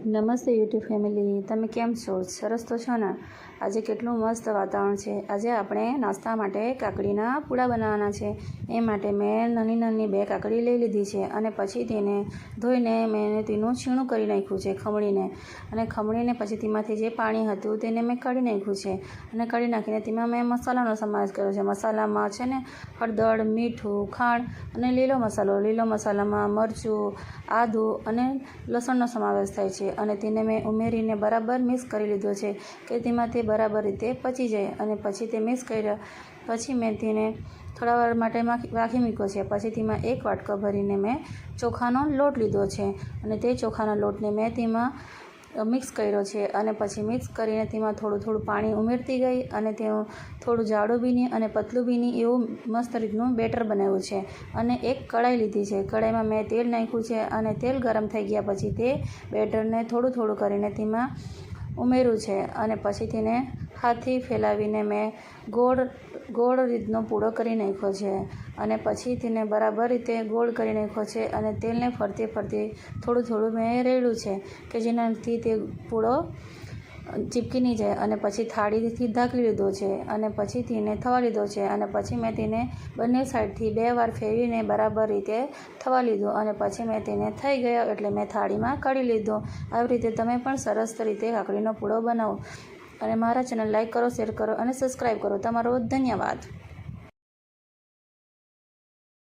નમસ્તે YouTube family, તમે કેમ છો? સરસ તો છો ને? આજે કેટલું મસ્ત વાતાવરણ છે. આજે આપણે નાસ્તા માટે કાકડીના પૂડા બનાવવાના છે. એ માટે મેં નાની નાની 2 કાકડી લઈ લીધી છે અને પછી તેને ધોઈને મેં તેનું છીણું કરી નાખ્યું છે ખમણીને પછી તેમાંથી જે પાણી હતું તેને મેં કાઢી નાખ્યું છે અને કાઢી નાખીને તેમાં મેં મસાલાનો સમાવેશ કર્યો છે. મસાલામાં છે ને હળદર, મીઠું, ખાંડ અને લીલો મસાલામાં મરચું, આદું અને લસણનો સમાવેશ થાય છે અને તેને મેં ઉમેરીને બરાબર મિક્સ કરી લીધો છે કે તેમાં તે બરાબર રીતે પચી જાય. અને પછી તે મિક્સ કર્યા પછી મેં તેને થોડા વાર માટે રાખી મૂક્યો છે. પછી તેમાં 1 વાટકો ભરીને મેં ચોખાનો લોટ લીધો છે અને તે ચોખાના લોટને મેં તેમાં મિક્સ કર્યો છે અને પછી મિક્સ કરીને તેમાં થોડું પાણી ઉમેરતી ગઈ અને તેનું થોડું જાડું બી નહીં અને પતલું બી નહીં એવું મસ્ત રીતનું બેટર બનાવ્યું છે. અને એક કઢાઈ લીધી છે. કઢાઈમાં મેં તેલ નાખ્યું છે અને તેલ ગરમ થઈ ગયા પછી તે બેટરને થોડું કરીને તેમાં ઉમેર્યું છે અને પછી તેને હાથથી ફેલાવીને મેં ગોળ રીતનો પૂડો કરી નાખ્યો છે અને પછી તેને બરાબર રીતે ગોળ કરી નાખ્યો છે અને તેલને ફરતી થોડું મેં રેડ્યું છે કે જેનાથી તે પૂડો ચીપકી નહીં જાય. અને પછી થાળીથી ઢાંકી લીધો છે અને પછી તેને થવા લીધો છે અને પછી મેં તેને બંને સાઈડથી 2 વાર ફેરવીને બરાબર રીતે થવા લીધો અને પછી મેં તેને થઈ ગયો એટલે મેં થાળીમાં કાઢી લીધો. આવી રીતે તમે પણ સરસ રીતે કાકડીનો પૂડો બનાવો અને મારા ચેનલ લાઈક કરો, શેર કરો અને સબસ્ક્રાઈબ કરો. તમારો ધન્યવાદ.